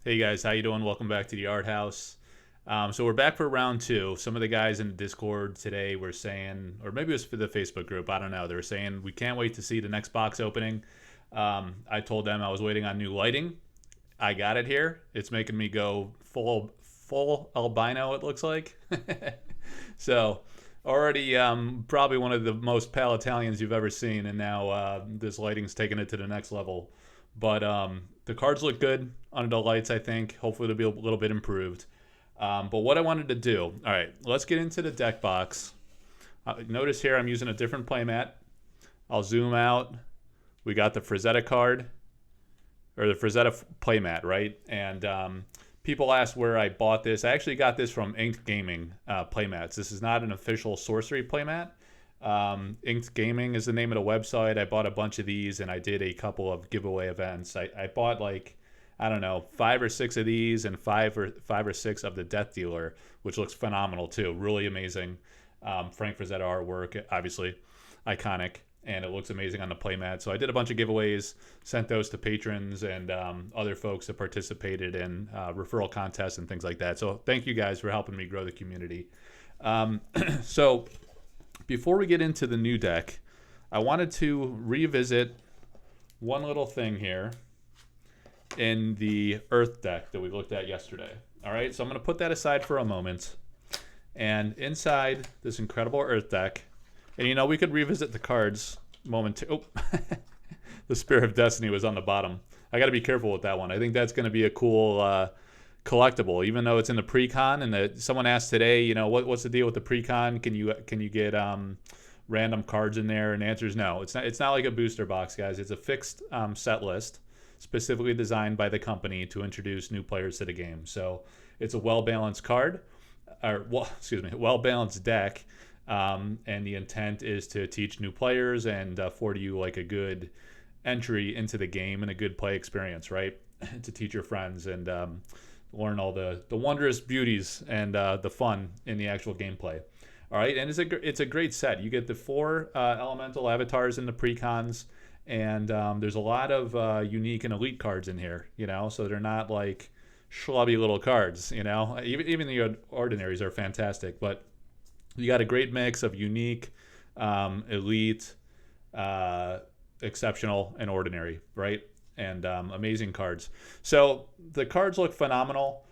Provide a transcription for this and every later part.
Hey guys, how you doing? Welcome back to the Art House. So we're back for round two. Some of the guys in Discord today were saying, or maybe it was for the Facebook group, I don't know. They were saying we can't wait to see the next box opening. I told them I was waiting on new lighting. I got it here. It's making me go full albino. It looks like. So already probably one of the most pale Italians you've ever seen, and now this lighting's taking it to the next level. But the cards look good under the lights, I think. Hopefully they'll be a little bit improved. But what I wanted to do, all right, let's get into the deck box. Notice here I'm using a different playmat. I'll zoom out. We got the Frazetta card, or the Frazetta playmat, right? And people asked where I bought this. I actually got this from Inked Gaming playmats. This is not an official Sorcery playmat. Inked Gaming is the name of the website. I bought a bunch of these and I did a couple of giveaway events. I bought like, I don't know, 5 or 6 of these and five or six of the Death Dealer, which looks phenomenal too. Really amazing. Frank Frazetta artwork, obviously iconic, and it looks amazing on the playmat. So I did a bunch of giveaways, sent those to patrons and other folks that participated in referral contests and things like that. So thank you guys for helping me grow the community. So before we get into the new deck, I wanted to revisit one little thing here in the Earth deck that we looked at yesterday. All right, so I'm going to put that aside for a moment. And inside this incredible Earth deck, and you know, we could revisit the cards momentarily. Oh, the Spear of Destiny was on the bottom. I got to be careful with that one. I think that's going to be a cool collectible, even though it's in the Precon. And someone asked today, you know, what's the deal with the Precon? Can you get random cards in there? And the answer is no. It's not like a booster box, guys. It's a fixed set list, specifically designed by the company to introduce new players to the game. So it's a well-balanced card, or well-balanced deck. And the intent is to teach new players and afford you like a good entry into the game and a good play experience, right? To teach your friends and learn all the wondrous beauties and the fun in the actual gameplay. All right, and it's a great set. You get the 4 elemental avatars in the precons, and there's a lot of unique and elite cards in here, you know, so they're not like schlubby little cards, you know. Even the ordinaries are fantastic, but you got a great mix of unique, elite, exceptional, and ordinary, right? And amazing cards. So the cards look phenomenal.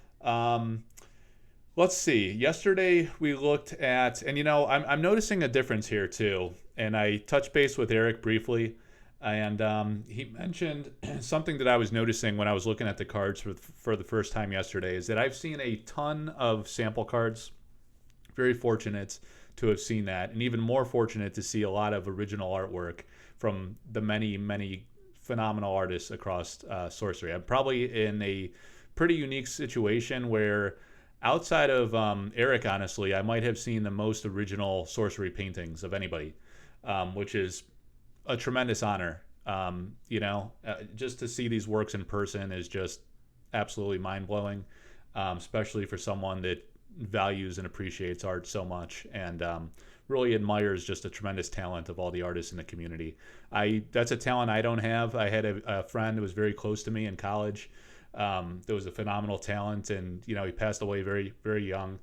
Let's see. Yesterday we looked at, and you know, I'm noticing a difference here too. And I touched base with Eric briefly, and he mentioned something that I was noticing when I was looking at the cards for the first time yesterday, is that I've seen a ton of sample cards. Very fortunate to have seen that, and even more fortunate to see a lot of original artwork from the many phenomenal artists across Sorcery. I'm probably in a pretty unique situation where, outside of Eric, honestly, I might have seen the most original Sorcery paintings of anybody, which is a tremendous honor. You know, just to see these works in person is just absolutely mind-blowing, especially for someone that values and appreciates art so much, and really admires just the tremendous talent of all the artists in the community. That's a talent I don't have. I had a friend who was very close to me in college. There was a phenomenal talent, and you know, he passed away very, very young.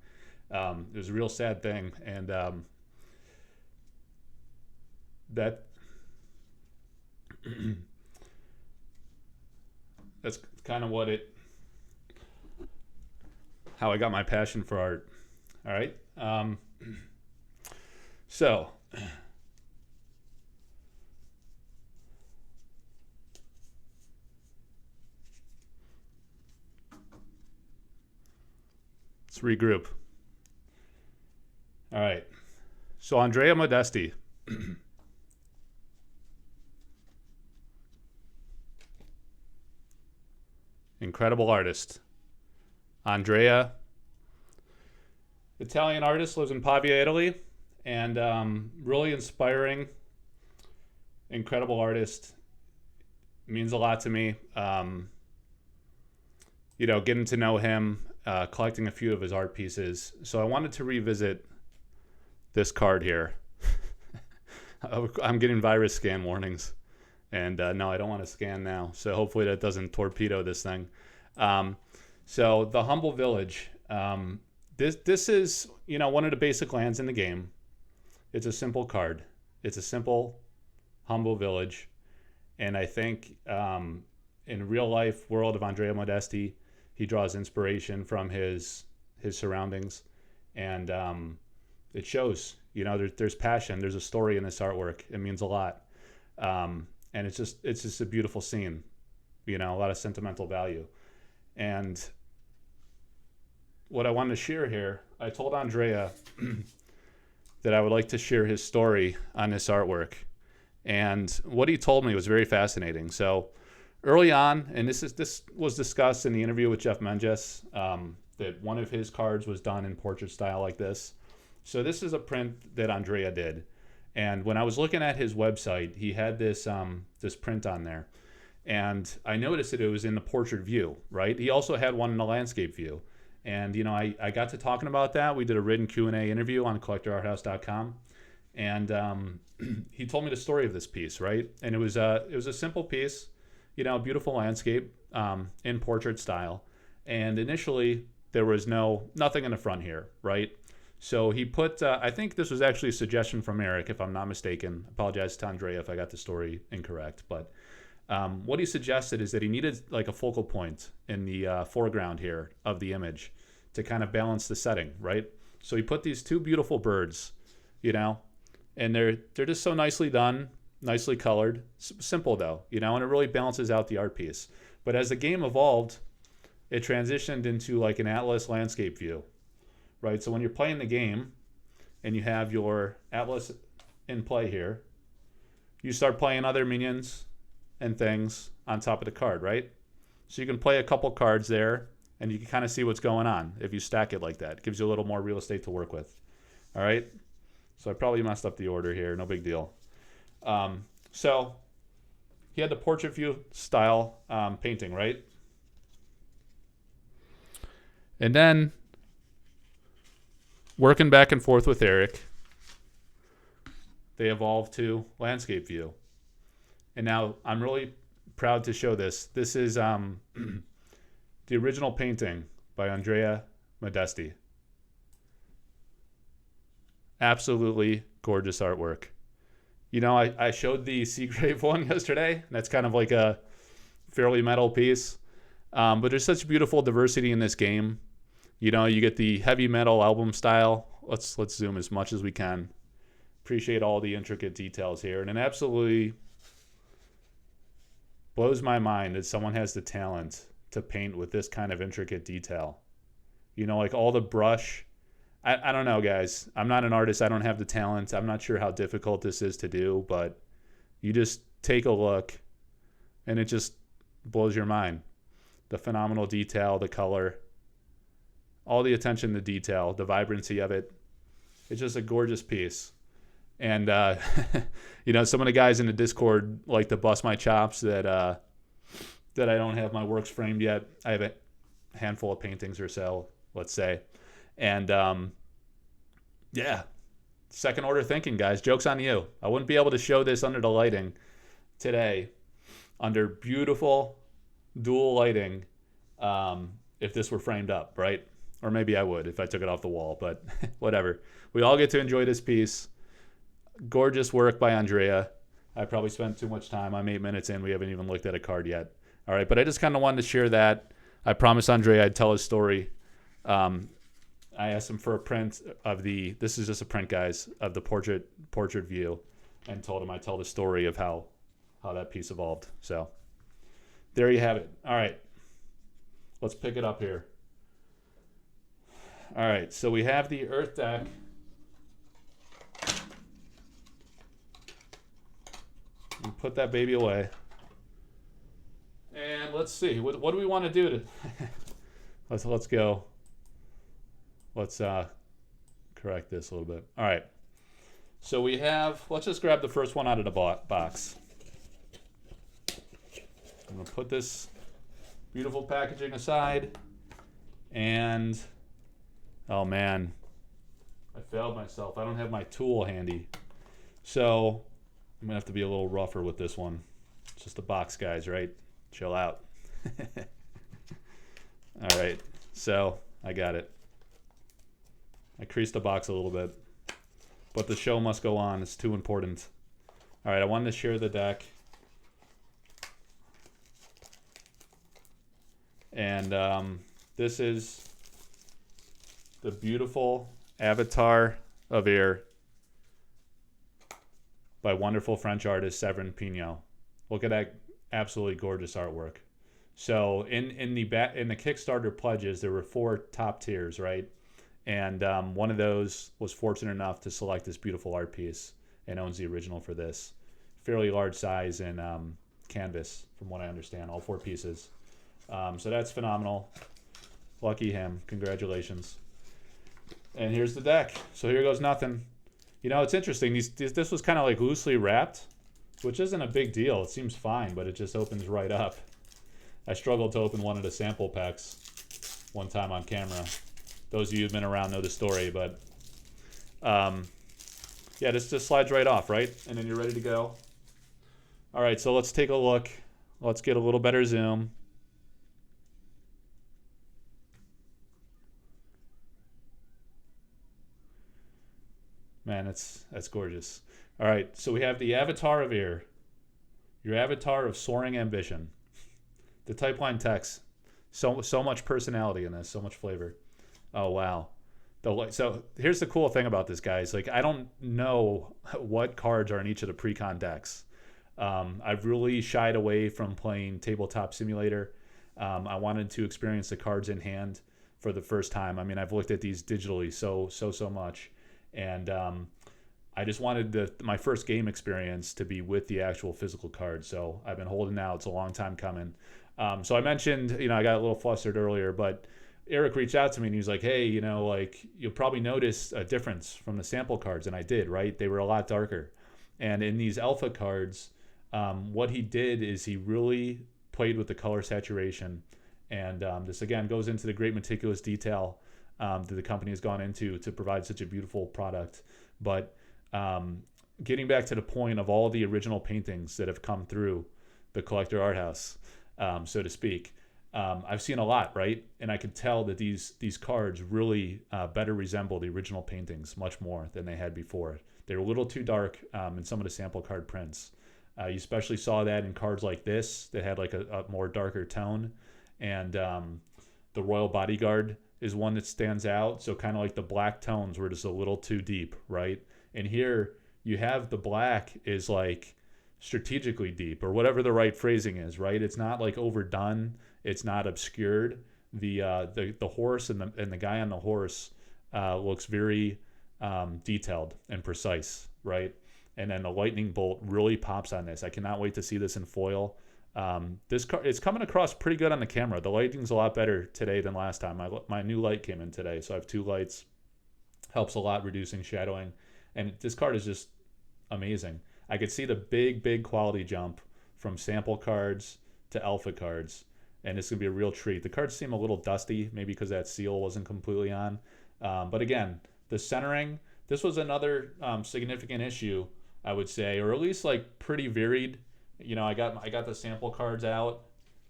It was a real sad thing, and that that's kind of how I got my passion for art. All right. So let's regroup. All right. So Andrea Modesti. Incredible artist. Andrea, Italian artist, lives in Pavia, Italy, and really inspiring, incredible artist. Means a lot to me. You know, getting to know him, collecting a few of his art pieces. So I wanted to revisit this card here. I'm getting virus scan warnings. And no, I don't want to scan now. So hopefully that doesn't torpedo this thing. So the Humble Village. This is, you know, one of the basic lands in the game. It's a simple card. It's a simple Humble Village, and I think in real life world of Andrea Modesti, he draws inspiration from his surroundings, and it shows. You know, there's passion. There's a story in this artwork. It means a lot, and it's just a beautiful scene. You know, a lot of sentimental value, and what I wanted to share here, I told Andrea that I would like to share his story on this artwork. And what he told me was very fascinating. So early on, and this was discussed in the interview with Jeff Menges, that one of his cards was done in portrait style like this. So this is a print that Andrea did. And when I was looking at his website, he had this print on there. And I noticed that it was in the portrait view, right? He also had one in the landscape view. And, you know, I got to talking about that. We did a written Q&A interview on collectorarthouse.com. And he told me the story of this piece, right? And it was a simple piece, you know, beautiful landscape in portrait style. And initially, there was nothing in the front here, right? So he put, I think this was actually a suggestion from Eric, if I'm not mistaken. I apologize to Andrea if I got the story incorrect. But what he suggested is that he needed like a focal point in the foreground here of the image to kind of balance the setting, right? So he put these two beautiful birds, you know, and they're just so nicely done, nicely colored, simple though, you know, and it really balances out the art piece. But as the game evolved, it transitioned into like an Atlas landscape view, right? So when you're playing the game and you have your Atlas in play here, you start playing other minions and things on top of the card, right? So you can play a couple cards there and you can kind of see what's going on if you stack it like that. It gives you a little more real estate to work with. All right? So I probably messed up the order here. No big deal. So he had the portrait view style painting, right? And then working back and forth with Eric, they evolved to landscape view. And now I'm really proud to show this. This is the original painting by Andrea Modesti. Absolutely gorgeous artwork. You know, I showed the Seagrave one yesterday. That's kind of like a fairly metal piece. But there's such beautiful diversity in this game. You know, you get the heavy metal album style. Let's zoom as much as we can. Appreciate all the intricate details here. And it absolutely blows my mind that someone has the talent to paint with this kind of intricate detail. You know, like all the brush. I don't know, guys. I'm not an artist. I don't have the talent. I'm not sure how difficult this is to do, but you just take a look and it just blows your mind. The phenomenal detail, the color, all the attention to detail, the vibrancy of it. It's just a gorgeous piece. And, you know, some of the guys in the Discord like to bust my chops that I don't have my works framed yet. I have a handful of paintings or so, let's say. And, yeah, second order thinking, guys. Joke's on you. I wouldn't be able to show this under the lighting today, under beautiful dual lighting, if this were framed up, right? Or maybe I would if I took it off the wall, but whatever. We all get to enjoy this piece. Gorgeous work by Andrea. I probably spent too much time. I'm 8 minutes in. We haven't even looked at a card yet. All right, but I just kind of wanted to share that. I promised Andrea I'd tell his story. I asked him for a print of this is just a print, guys, of the portrait view, and told him I'd tell the story of how that piece evolved. So there you have it. All right, let's pick it up here. All right, so we have the Earth deck. And put that baby away. And let's see. What do we want to do to let's go. Let's correct this a little bit. All right. So we have, let's just grab the first one out of the box. I'm going to put this beautiful packaging aside. And, oh man, I failed myself. I don't have my tool handy. So I'm going to have to be a little rougher with this one. It's just a box, guys, right? Chill out. All right, so I got it. I creased the box a little bit, but the show must go on. It's too important. All right, I wanted to share the deck. And this is the beautiful Avatar of Air by wonderful French artist Severin Pignot. Look at that absolutely gorgeous artwork. So in the Kickstarter pledges, there were 4 top tiers, right? And one of those was fortunate enough to select this beautiful art piece and owns the original for this. Fairly large size in canvas, from what I understand, all 4 pieces. So that's phenomenal. Lucky him. Congratulations. And here's the deck. So here goes nothing. You know, it's interesting. This was kind of like loosely wrapped, which isn't a big deal. It seems fine, but it just opens right up. I struggled to open one of the sample packs one time on camera. Those of you who've been around know the story, but yeah, this just slides right off, right? And then you're ready to go. All right, so let's take a look. Let's get a little better zoom. Man, that's gorgeous. All right, so we have the Avatar of Air, your avatar of soaring ambition. The type line text, so much personality in this, so much flavor. Oh wow. So here's the cool thing about this, guys. Like, I don't know what cards are in each of the Precon decks. I've really shied away from playing Tabletop Simulator. I wanted to experience the cards in hand for the first time. I mean, I've looked at these digitally so much. And I just wanted my first game experience to be with the actual physical card. So I've been holding out. It's a long time coming. So I mentioned, you know, I got a little flustered earlier, but Eric reached out to me and he was like, hey, you know, like, you'll probably notice a difference from the sample cards. And I did, right? They were a lot darker. And in these alpha cards, what he did is he really played with the color saturation. And this, again, goes into the great meticulous detail that the company has gone into to provide such a beautiful product. But getting back to the point of all the original paintings that have come through the collector art house, so to speak, I've seen a lot, right? And I could tell that these cards really better resemble the original paintings much more than they had before. They were a little too dark in some of the sample card prints. You especially saw that in cards like this that had like a more darker tone. And the Royal Bodyguard is one that stands out. So kind of like the black tones were just a little too deep, right? And here you have the black is like strategically deep, or whatever the right phrasing is, right? It's not like overdone. It's not obscured. The horse and the guy on the horse looks very detailed and precise, right? And then the lightning bolt really pops on this. I cannot wait to see this in foil. This card, it's coming across pretty good on the camera. The lighting's a lot better today than last time. My new light came in today, so I have 2 lights. Helps a lot reducing shadowing. And this card is just amazing. I could see the big quality jump from sample cards to alpha cards, and it's going to be a real treat. The cards seem a little dusty, maybe because that seal wasn't completely on. But again, the centering, this was another significant issue, I would say, or at least like pretty varied. You know, I got the sample cards out,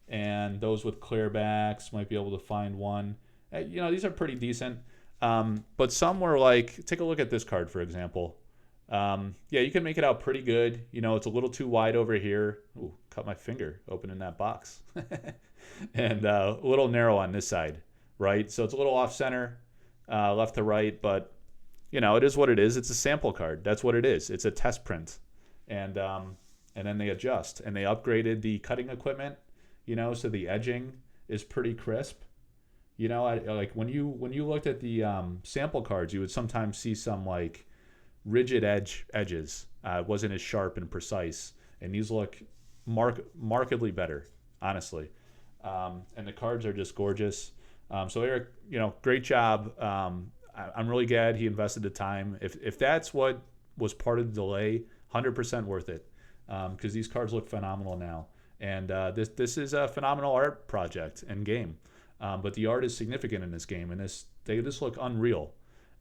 and those with clear backs, might be able to find one. You know, these are pretty decent. But some were like, take a look at this card, for example. Yeah, you can make it out pretty good. You know, it's a little too wide over here. Ooh, cut my finger opening that box. And a little narrow on this side, right? So it's a little off center, left to right, but you know, it is what it is. It's a sample card. That's what it is. It's a test print. And then they adjust, and they upgraded the cutting equipment, you know, so the edging is pretty crisp. You know, like when you looked at the sample cards, you would sometimes see some like rigid edges. It wasn't as sharp and precise, and these look markedly better, honestly. And the cards are just gorgeous. So Eric, you know, great job. I'm really glad he invested the time. If that's what was part of the delay, 100% worth it, because these cards look phenomenal now. And this is a phenomenal art project and game. But the art is significant in this game, and they just look unreal.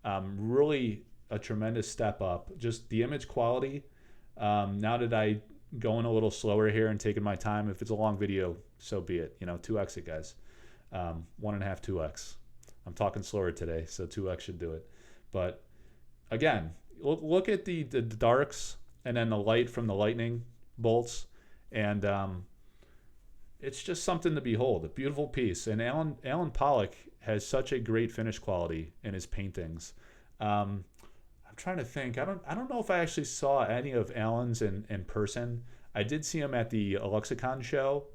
Really a tremendous step up. Just the image quality. Now that I going a little slower here and taking my time, if it's a long video, so be it. You know, 2x it, guys. 1.5, 2x. I'm talking slower today, so 2x should do it. But again, look at the darks and then the light from the lightning bolts, and it's just something to behold. A beautiful piece. And Alan Pollock has such a great finish quality in his paintings. I'm trying to think. I don't know if I actually saw any of Alan's in person. I did see him at the Lexicon show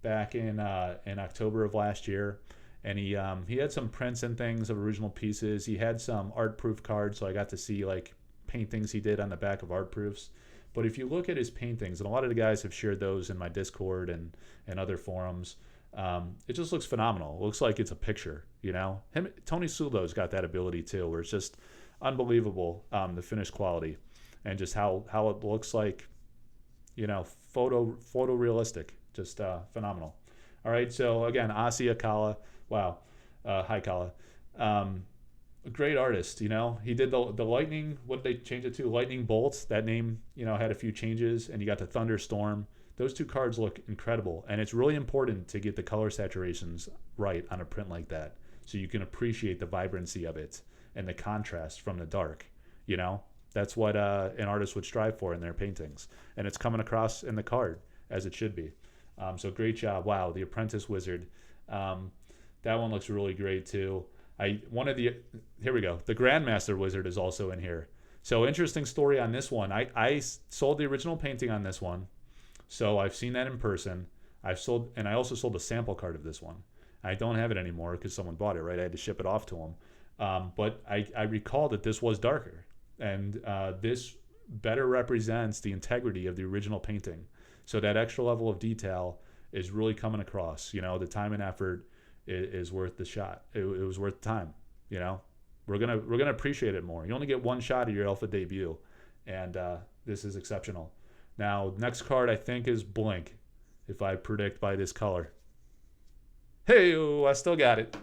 back in October of last year, and he had some prints and things of original pieces. He had some art proof cards, so I got to see like paintings he did on the back of art proofs. But if you look at his paintings, and a lot of the guys have shared those in my Discord and other forums, it just looks phenomenal. It looks like it's a picture, you know. Tony Sudo's got that ability too, where it's just unbelievable, the finished quality, and just how it looks like, you know, photorealistic, just phenomenal. All right, so again, Asia Kala, wow, hi Kala. A great artist, you know. He did the lightning. What did they change it to? Lightning bolts. That name, you know, had a few changes, and you got the thunderstorm. Those two cards look incredible, and it's really important to get the color saturations right on a print like that, so you can appreciate the vibrancy of it and the contrast from the dark. You know, that's what an artist would strive for in their paintings, and it's coming across in the card as it should be. So great job. Wow, the Apprentice Wizard. That one looks really great too. Here we go. The Grandmaster Wizard is also in here. So interesting story on this one. I sold the original painting on this one. So I've seen that in person. I also sold a sample card of this one. I don't have it anymore because someone bought it, right? I had to ship it off to them. But I recall that this was darker. And this better represents the integrity of the original painting. So that extra level of detail is really coming across. You know, the time and effort is worth the shot. It was worth the time. You know, we're gonna appreciate it more. You only get one shot at your alpha debut, and this is exceptional. Now, next card I think is Blink, if I predict by this color. Hey, I still got it.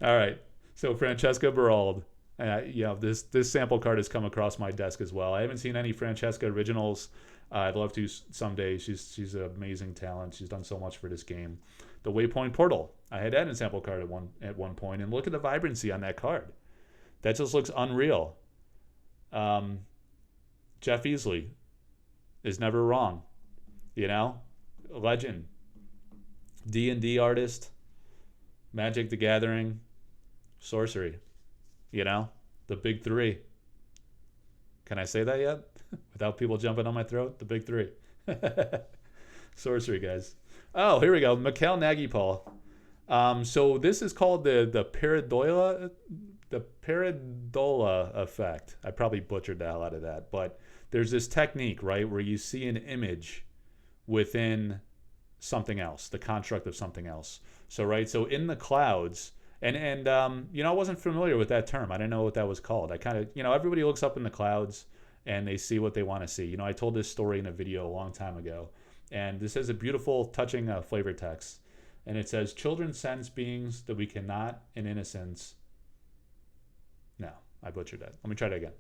All right. So Francesca Berald. This sample card has come across my desk as well. I haven't seen any Francesca originals. I'd love to someday. She's an amazing talent. She's done so much for this game. The Waypoint Portal. I had that in sample card at one point, and look at the vibrancy on that card. That just looks unreal. Jeff Easley is never wrong. You know, a legend. D&D artist. Magic the Gathering. Sorcery. You know, the big three. Can I say that yet? Without people jumping on my throat? The big three. Sorcery, guys. Oh, here we go. Mikhail Nagypal. So this is called the Paradola effect. I probably butchered the hell out of that. But there's this technique, right, where you see an image within something else, the construct of something else. So, right, so in the clouds... And you know, I wasn't familiar with that term. I didn't know what that was called. I kind of, you know, everybody looks up in the clouds and they see what they want to see. You know, I told this story in a video a long time ago. And this has a beautiful, touching flavor text. And it says, children sense beings that we cannot in innocence. No, I butchered that. Let me try that again.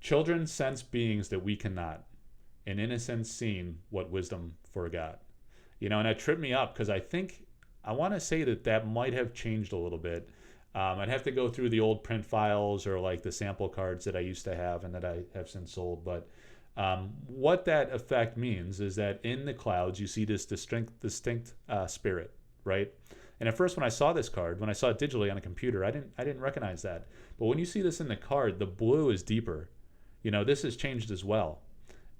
Children sense beings that we cannot in innocence seen what wisdom forgot. You know, and that tripped me up because I want to say that might have changed a little bit. I'd have to go through the old print files or like the sample cards that I used to have and that I have since sold. But what that effect means is that in the clouds, you see this distinct spirit, right? And at first when I saw this card, when I saw it digitally on a computer, I didn't recognize that. But when you see this in the card, the blue is deeper. You know, this has changed as well.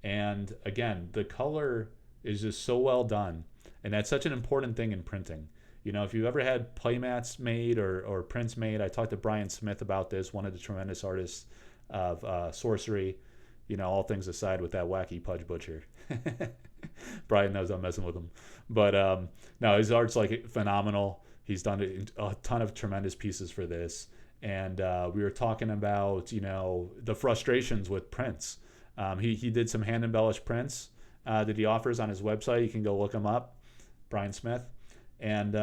And again, the color is just so well done. And that's such an important thing in printing. You know, if you've ever had playmats made or prints made, I talked to Brian Smith about this, one of the tremendous artists of Sorcery. You know, all things aside with that wacky Pudge Butcher. Brian knows I'm messing with him. But no, his art's like phenomenal. He's done a ton of tremendous pieces for this. And we were talking about, you know, the frustrations with prints. He did some hand embellished prints that he offers on his website. You can go look him up, Brian Smith. And,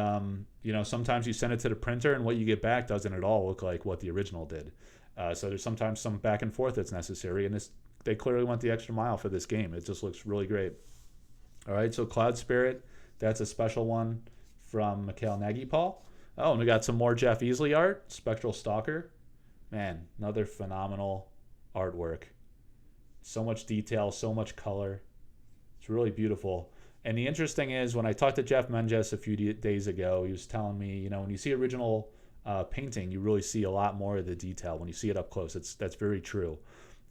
you know, sometimes you send it to the printer and what you get back doesn't at all look like what the original did. So there's sometimes some back and forth that's necessary. And they clearly went the extra mile for this game. It just looks really great. All right, so Cloud Spirit, that's a special one. from Mikhail Nagy-Paul. Oh, and we got some more Jeff Easley art. Spectral Stalker. Man, another phenomenal artwork. So much detail, so much color. It's really beautiful. And the interesting is, when I talked to Jeff Menges a few days ago, he was telling me, you know, when you see original painting, you really see a lot more of the detail when you see it up close. That's very true.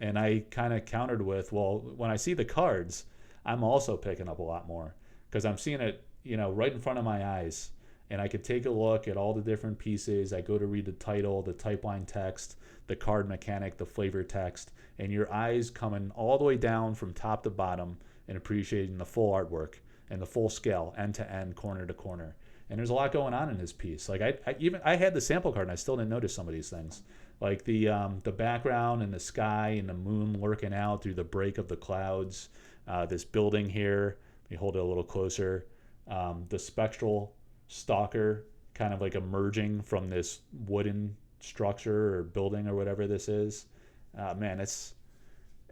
And I kind of countered with, well, when I see the cards, I'm also picking up a lot more because I'm seeing it, you know, right in front of my eyes. And I could take a look at all the different pieces. I go to read the title, the type line text, the card mechanic, the flavor text, and your eyes coming all the way down from top to bottom and appreciating the full artwork and the full scale, end to end, corner to corner. And there's a lot going on in this piece. Like I had the sample card and I still didn't notice some of these things. Like the background and the sky and the moon lurking out through the break of the clouds. This building here, let me hold it a little closer. The spectral stalker kind of like emerging from this wooden structure or building or whatever this is. Man,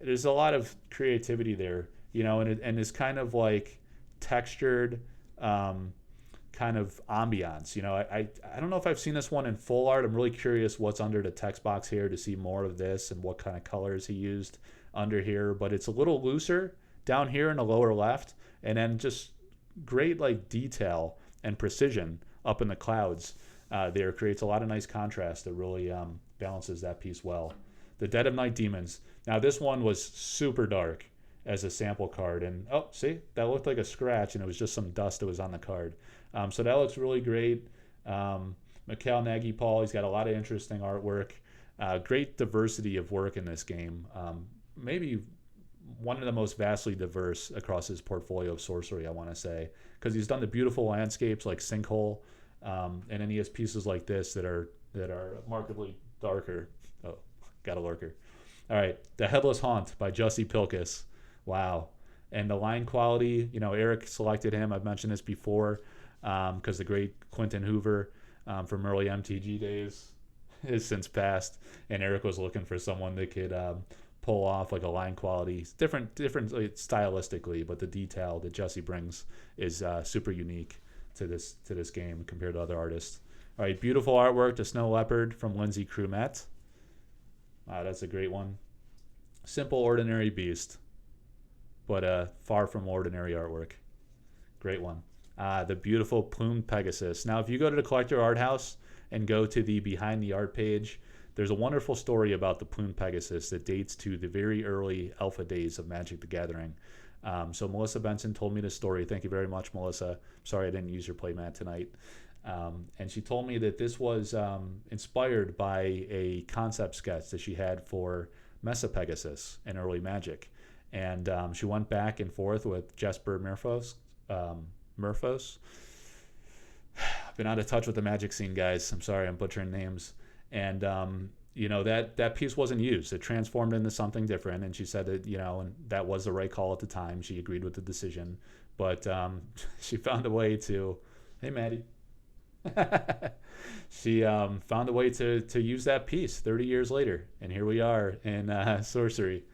there's a lot of creativity there, you know, and it's kind of like textured kind of ambiance. You know, I don't know if I've seen this one in full art. I'm really curious what's under the text box here to see more of this and what kind of colors he used under here. But it's a little looser down here in the lower left, and then just great like detail and precision up in the clouds there creates a lot of nice contrast that really balances that piece well. The Dead of Night Demons. Now this one was super dark as a sample card, and oh, see, that looked like a scratch and it was just some dust that was on the card. So that looks really great. Mikhail Nagy-Paul, he's got a lot of interesting artwork. Great diversity of work in this game. Maybe one of the most vastly diverse across his portfolio of sorcery, I want to say, because he's done the beautiful landscapes like Sinkhole, and then he has pieces like this that are markedly darker. Oh, got a lurker. All right, The Headless Haunt by Jussi Pilkus. Wow. And the line quality, you know, Eric selected him. I've mentioned this before because the great Quentin Hoover from early MTG days has since passed, and Eric was looking for someone that could pull off like a line quality, different stylistically, but the detail that Jussi brings is super unique to this game compared to other artists. All right, beautiful artwork, The Snow Leopard from Lindsay Crumette. Wow, that's a great one. Simple, ordinary beast, but far from ordinary artwork. Great one. The beautiful plumed Pegasus. Now, if you go to the Collector Art House and go to the Behind the Art page, there's a wonderful story about the plumed Pegasus that dates to the very early alpha days of Magic the Gathering. So Melissa Benson told me this story. Thank you very much, Melissa. Sorry I didn't use your playmat tonight. And she told me that this was inspired by a concept sketch that she had for Mesa Pegasus in early Magic. And she went back and forth with Jesper Murphos. I've been out of touch with the Magic scene, guys. I'm sorry, I'm butchering names. And you know, that piece wasn't used. It transformed into something different, and she said that, you know, and that was the right call at the time. She agreed with the decision, but she found a way to, hey Maddie, she found a way to use that piece 30 years later, and here we are in Sorcery,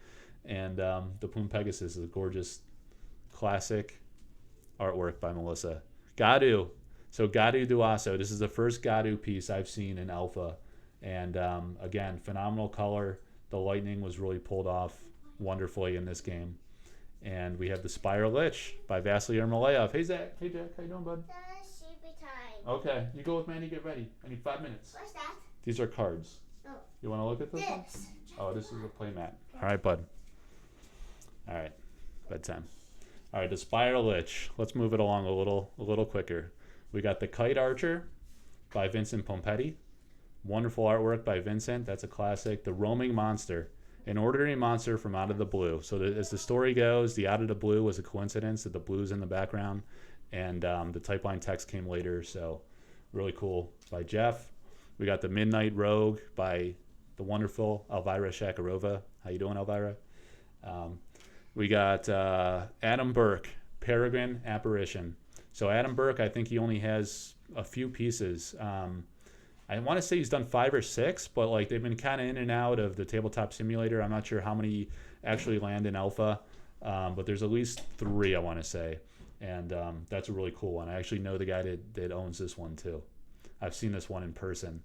and the Plume Pegasus is a gorgeous classic artwork by Melissa. Gadu. So Gadu Duaso, this is the first Gadu piece I've seen in Alpha. And again, phenomenal color. The lightning was really pulled off wonderfully in this game. And we have the Spiral Lich by Vasily Ermolayev. Hey Zach. Hey Jack. How you doing, bud? Sleepy time. Okay. You go with Manny. Get ready. I need 5 minutes. What's that? These are cards. Oh. You want to look at this one? Oh, this is a play mat. All right, bud. All right. Bedtime. All right, the Spiral Lich. Let's move it along a little quicker. We got the Kite Archer by Vincent Pompetti. Wonderful artwork by Vincent. That's a classic. The Roaming Monster, an ordinary monster from Out of the Blue. So as the story goes, the Out of the Blue was a coincidence that the blue's in the background, and the type line text came later. So really cool by Jeff. We got the Midnight Rogue by the wonderful Elvira Shakarova. How you doing, Elvira? We got Adam Burke, Peregrine Apparition. So Adam Burke, I think he only has a few pieces. I want to say he's done 5 or 6, but like they've been kind of in and out of the tabletop simulator. I'm not sure how many actually land in alpha, but there's at least 3, I want to say. And that's a really cool one. I actually know the guy that owns this one too. I've seen this one in person,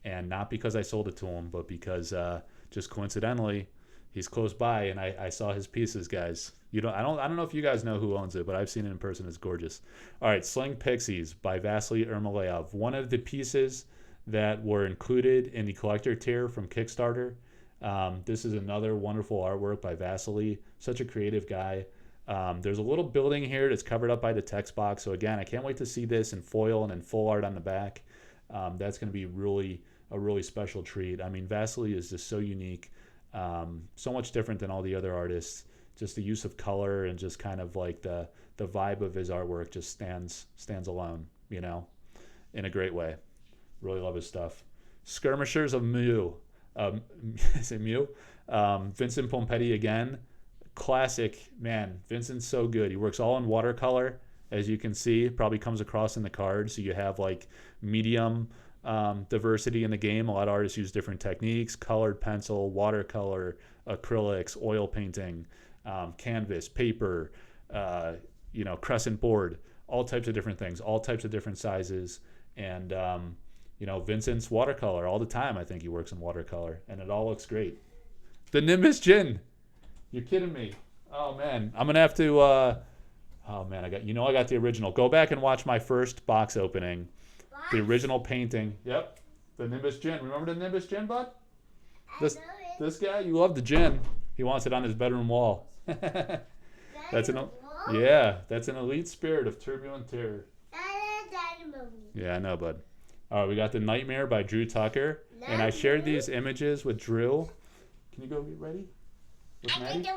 and not because I sold it to him, but because just coincidentally, he's close by, and I saw his pieces, guys. I don't know if you guys know who owns it, but I've seen it in person. It's gorgeous. All right, Sling Pixies by Vasily Ermolev. One of the pieces that were included in the collector tier from Kickstarter. This is another wonderful artwork by Vasily. Such a creative guy. There's a little building here that's covered up by the text box. So again, I can't wait to see this in foil and in full art on the back. That's going to be a really special treat. I mean, Vasily is just so unique, so much different than all the other artists. Just the use of color and just kind of like the vibe of his artwork just stands alone, you know, in a great way. Really love his stuff. Skirmishers of Mew. Is it Mew? Vincent Pompetti again. Classic, man. Vincent's so good. He works all in watercolor, as you can see. Probably comes across in the card. So you have like medium diversity in the game. A lot of artists use different techniques: colored pencil, watercolor, acrylics, oil painting, canvas, paper, crescent board, all types of different things, all types of different sizes. And Vincent's watercolor all the time. I think he works in watercolor, and it all looks great. The Nimbus Gin. You're kidding me. Oh man, I'm gonna have to. Oh man, I got the original. Go back and watch my first box opening. What? The original painting. Yep, the Nimbus Gin. Remember the Nimbus Gin, bud? This guy, you love the gin. He wants it on his bedroom wall. That's an elite spirit of turbulent terror. Yeah, I know, bud. All right, we got The Nightmare by Drew Tucker. And I shared these images with Drew. Can you go get ready? With Maddie?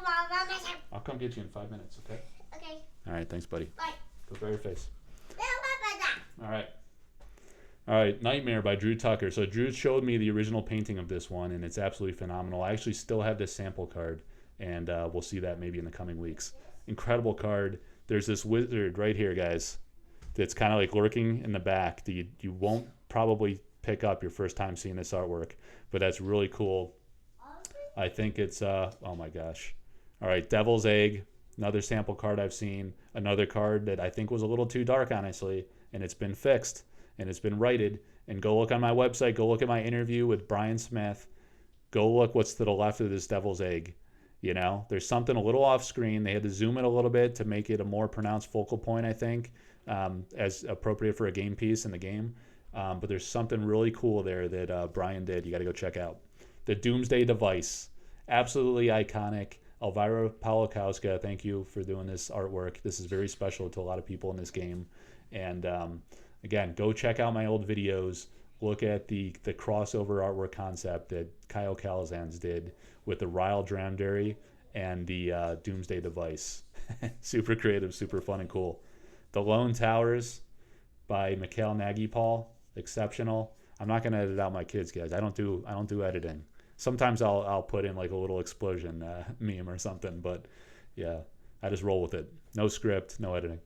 I'll come get you in 5 minutes, okay? Okay. All right, thanks, buddy. Bye. Go by your face. All right, Nightmare by Drew Tucker. So Drew showed me the original painting of this one, and it's absolutely phenomenal. I actually still have this sample card, and we'll see that maybe in the coming weeks. Incredible card. There's this wizard right here, guys, that's kind of like lurking in the back that you won't probably pick up your first time seeing this artwork, but that's really cool. I think it's, oh my gosh. All right, Devil's Egg, another sample card I've seen. Another card that I think was a little too dark, honestly, and it's been fixed, and it's been righted. And go look on my website, go look at my interview with Brian Smith. Go look what's to the left of this Devil's Egg. There's something a little off screen. They had to zoom it a little bit to make it a more pronounced focal point, I think, as appropriate for a game piece in the game. But there's something really cool there that Brian did. You got to go check out. The Doomsday Device, absolutely iconic. Elvira Palakowska, thank you for doing this artwork. This is very special to a lot of people in this game. And again, go check out my old videos. Look at the crossover artwork concept that Kyle Calazans did with the Ryle Dramdary and the Doomsday Device. Super creative, super fun and cool. The Lone Towers by Mikhail Nagypal, exceptional. I'm not gonna edit out my kids, guys. I don't do editing. Sometimes I'll put in like a little explosion meme or something, but yeah, I just roll with it. No script, no editing.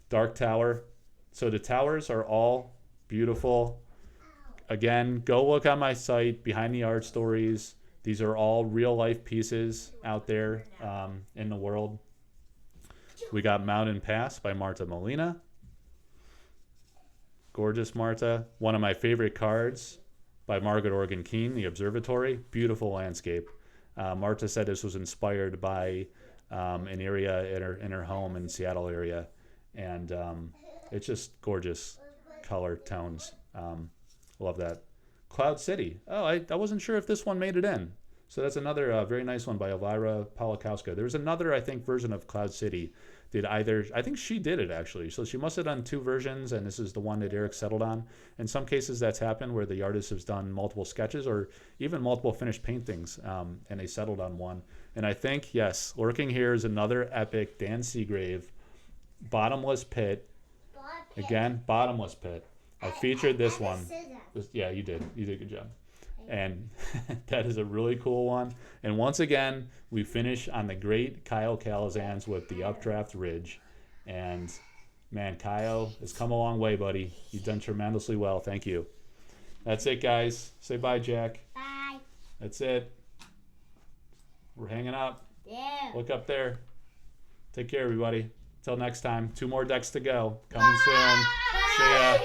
Dark Tower. So the towers are all beautiful. Again, go look on my site, Behind the Art Stories. These are all real life pieces out there in the world. We got Mountain Pass by Marta Molina. Gorgeous Marta. One of my favorite cards by Margaret Organ Keene, The Observatory. Beautiful landscape. Marta said this was inspired by an area in her home in the Seattle area. And it's just gorgeous color tones. Love that. Cloud City. Oh, I wasn't sure if this one made it in. So that's another very nice one by Elvira Palakowska. There's another, I think, version of Cloud City. I think she did it actually. So she must have done two versions, and this is the one that Eric settled on. In some cases, that's happened where the artist has done multiple sketches or even multiple finished paintings, and they settled on one. And I think, yes, lurking here is another epic Dan Seagrave, Bottomless Pit. Again, Bottomless Pit. I featured this one. Yeah, you did. You did a good job. And that is a really cool one. And once again, we finish on the great Kyle Calazans with the Updraft Ridge. And man, Kyle has come a long way, buddy. You've done tremendously well. Thank you. That's it, guys. Say bye, Jack. Bye. That's it. We're hanging up. Yeah. Look up there. Take care, everybody. Till next time, 2 more decks to go. Coming soon. See ya.